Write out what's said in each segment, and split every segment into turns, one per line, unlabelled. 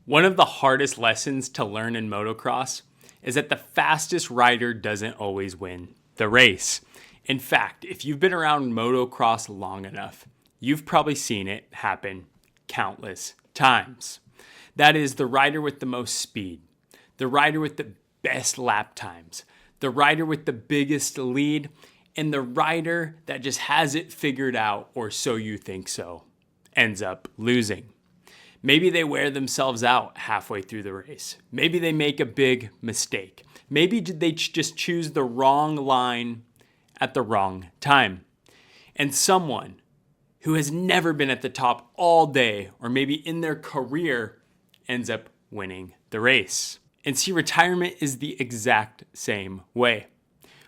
One of the hardest lessons to learn in motocross is that the fastest rider doesn't always win the race. In fact, if you've been around motocross long enough, you've probably seen it happen countless times. That is the rider with the most speed, the rider with the best lap times, the rider with the biggest lead, and the rider that just has it figured out, or so you think so, ends up losing. Maybe they wear themselves out halfway through the race. Maybe they make a big mistake. Maybe they just choose the wrong line at the wrong time. And someone who has never been at the top all day, or maybe in their career, ends up winning the race. And see, retirement is the exact same way.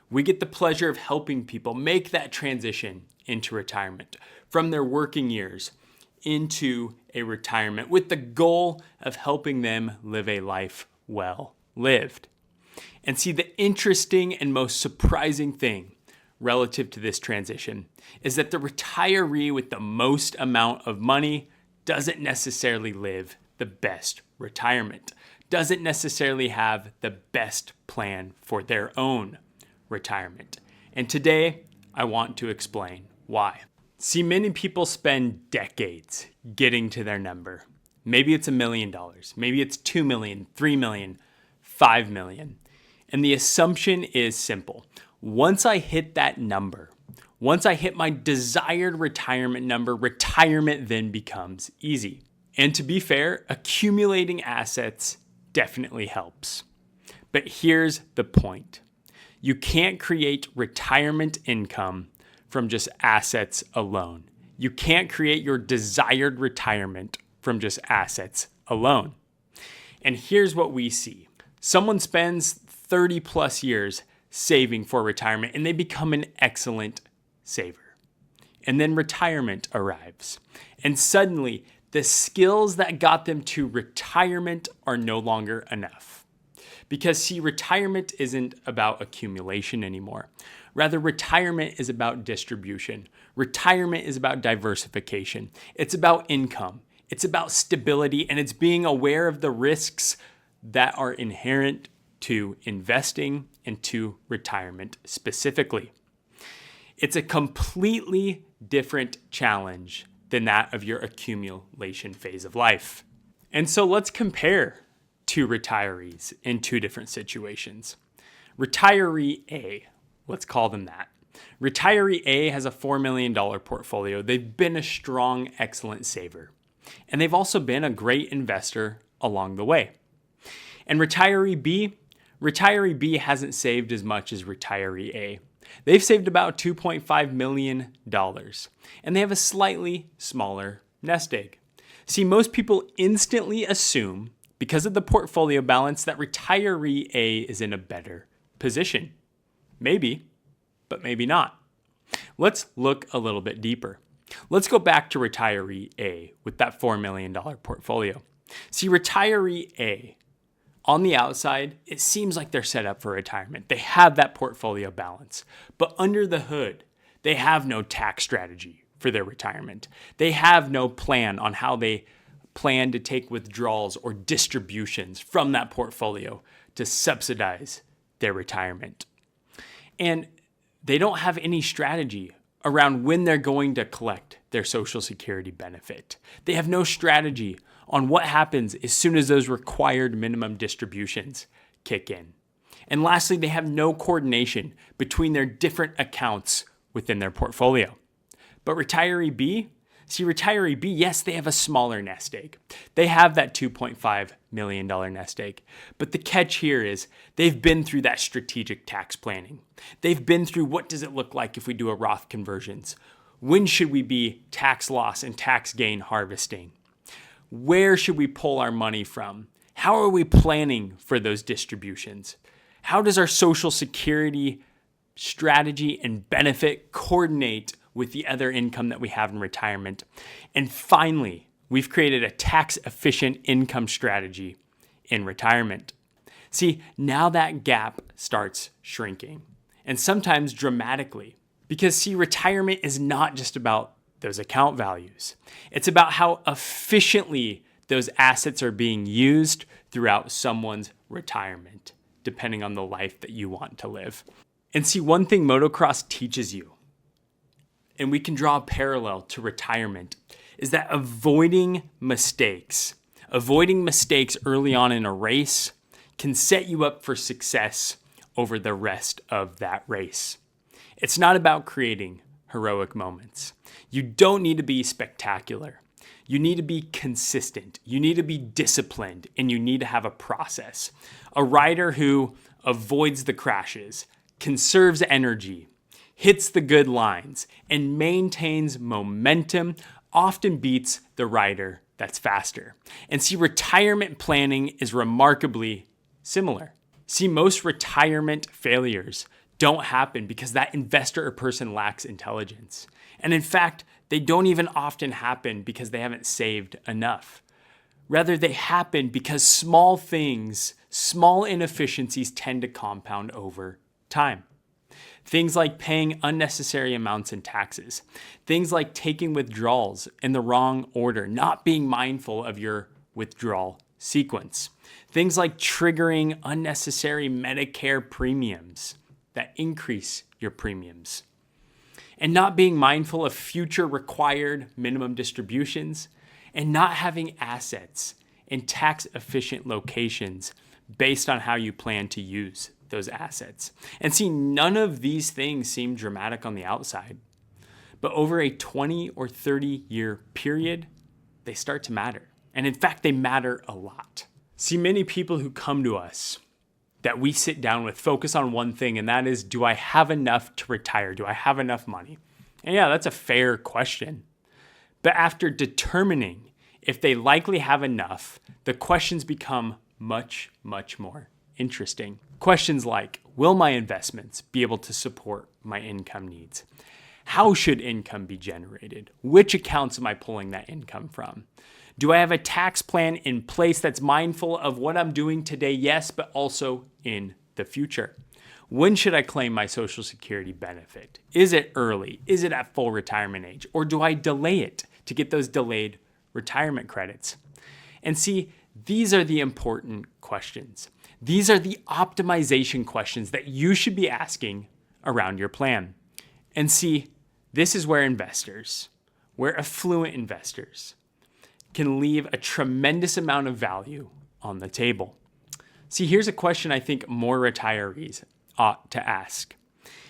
We get the pleasure of helping people make that transition into retirement from their working years into a retirement with the goal of helping them live a life well lived. And see, the interesting and most surprising thing relative to this transition is that the retiree with the most amount of money doesn't necessarily live the best retirement, doesn't necessarily have the best plan for their own retirement. And today, I want to explain why. See, many people spend decades getting to their number. Maybe it's $1 million. Maybe it's 2 million, 3 million, 5 million. And the assumption is simple. Once I hit that number, once I hit my desired retirement number, retirement then becomes easy. And to be fair, accumulating assets definitely helps. But here's the point. You can't create retirement income from just assets alone. You can't create your desired retirement from just assets alone. And here's what we see. Someone spends 30 plus years saving for retirement and they become an excellent saver. And then retirement arrives. And suddenly the skills that got them to retirement are no longer enough. Because see, retirement isn't about accumulation anymore. Rather, retirement is about distribution. Retirement is about diversification. It's about income. It's about stability, and it's being aware of the risks that are inherent to investing and to retirement specifically. It's a completely different challenge than that of your accumulation phase of life. And so let's compare two retirees in two different situations. Retiree A, let's call them that. Retiree A has a $4 million portfolio. They've been a strong, excellent saver. And they've also been a great investor along the way. And Retiree B hasn't saved as much as Retiree A. They've saved about $2.5 million. And they have a slightly smaller nest egg. See, most people instantly assume, because of the portfolio balance, that Retiree A is in a better position. Maybe, but maybe not. Let's look a little bit deeper. Let's go back to Retiree A with that $4 million portfolio. See, Retiree A, on the outside, it seems like they're set up for retirement. They have that portfolio balance. But under the hood, they have no tax strategy for their retirement. They have no plan on how they plan to take withdrawals or distributions from that portfolio to subsidize their retirement. And they don't have any strategy around when they're going to collect their Social Security benefit. They have no strategy on what happens as soon as those required minimum distributions kick in. And lastly, they have no coordination between their different accounts within their portfolio. But Retiree B, yes, they have a smaller nest egg. They have that $2.5 million nest egg. But the catch here is they've been through that strategic tax planning. They've been through what does it look like if we do a Roth conversions? When should we be tax loss and tax gain harvesting? Where should we pull our money from? How are we planning for those distributions? How does our Social Security strategy and benefit coordinate with the other income that we have in retirement? And finally, we've created a tax-efficient income strategy in retirement. See, now that gap starts shrinking, and sometimes dramatically. Because see, retirement is not just about those account values. It's about how efficiently those assets are being used throughout someone's retirement, depending on the life that you want to live. And see, one thing motocross teaches you, and we can draw a parallel to retirement, is that avoiding mistakes early on in a race can set you up for success over the rest of that race. It's not about creating heroic moments. You don't need to be spectacular. You need to be consistent. You need to be disciplined, and you need to have a process. A rider who avoids the crashes, conserves energy, hits the good lines, and maintains momentum often beats the rider that's faster. And see, retirement planning is remarkably similar. See, most retirement failures don't happen because that investor or person lacks intelligence. And in fact, they don't even often happen because they haven't saved enough. Rather, they happen because small things, small inefficiencies tend to compound over time. Things like paying unnecessary amounts in taxes. Things like taking withdrawals in the wrong order, not being mindful of your withdrawal sequence. Things like triggering unnecessary Medicare premiums that increase your premiums. And not being mindful of future required minimum distributions, and not having assets in tax-efficient locations based on how you plan to use those assets. And see, none of these things seem dramatic on the outside, but over a 20 or 30 year period, they start to matter. And in fact, they matter a lot. See, many people who come to us that we sit down with focus on one thing, and that is, do I have enough to retire? Do I have enough money? And yeah, that's a fair question. But after determining if they likely have enough, the questions become much, much more interesting. Questions like, will my investments be able to support my income needs? How should income be generated? Which accounts am I pulling that income from? Do I have a tax plan in place that's mindful of what I'm doing today? Yes, but also in the future. When should I claim my Social Security benefit? Is it early? Is it at full retirement age? Or do I delay it to get those delayed retirement credits? And see, these are the important questions. These are the optimization questions that you should be asking around your plan. And see, this is where affluent investors, can leave a tremendous amount of value on the table. See, here's a question I think more retirees ought to ask.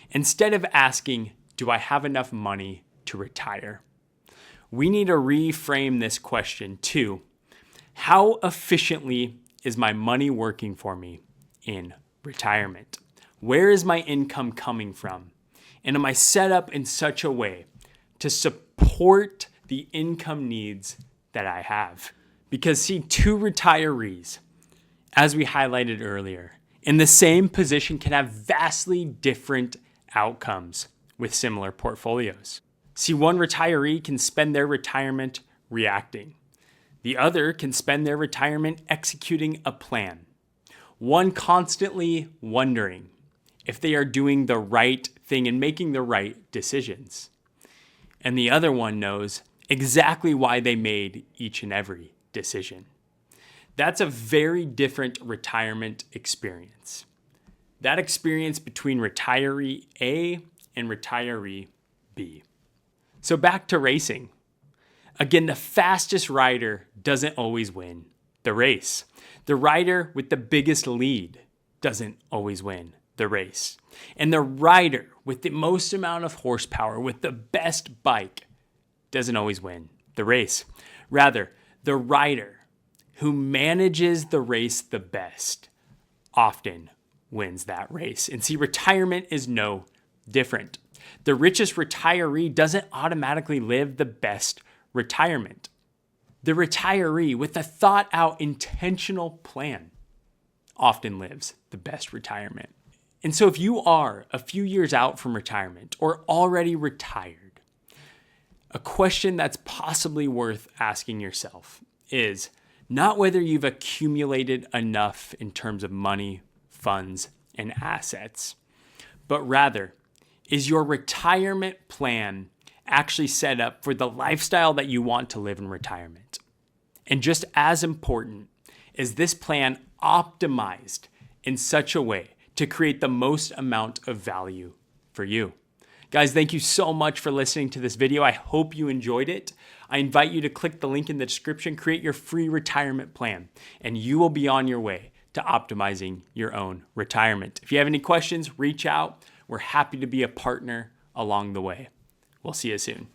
Instead of asking, do I have enough money to retire? We need to reframe this question to, how efficiently is my money working for me in retirement? Where is my income coming from? And am I set up in such a way to support the income needs that I have? Because see, two retirees, as we highlighted earlier, in the same position can have vastly different outcomes with similar portfolios. See, one retiree can spend their retirement reacting. The other can spend their retirement executing a plan. One constantly wondering if they are doing the right thing and making the right decisions. And the other one knows exactly why they made each and every decision. That's a very different retirement experience. That experience between retiree A and retiree B. So back to racing. Again, the fastest rider doesn't always win the race. The rider with the biggest lead doesn't always win the race. And the rider with the most amount of horsepower, with the best bike, doesn't always win the race. Rather, the rider who manages the race the best often wins that race. And see, retirement is no different. The richest retiree doesn't automatically live the best retirement. The retiree with a thought out intentional plan often lives the best retirement. And so if you are a few years out from retirement or already retired, a question that's possibly worth asking yourself is not whether you've accumulated enough in terms of money, funds, and assets, but rather, is your retirement plan actually set up for the lifestyle that you want to live in retirement? And just as important, is this plan optimized in such a way to create the most amount of value for you? Guys, thank you so much for listening to this video. I hope you enjoyed it. I invite you to click the link in the description, create your free retirement plan, and you will be on your way to optimizing your own retirement. If you have any questions, reach out. We're happy to be a partner along the way. We'll see you soon.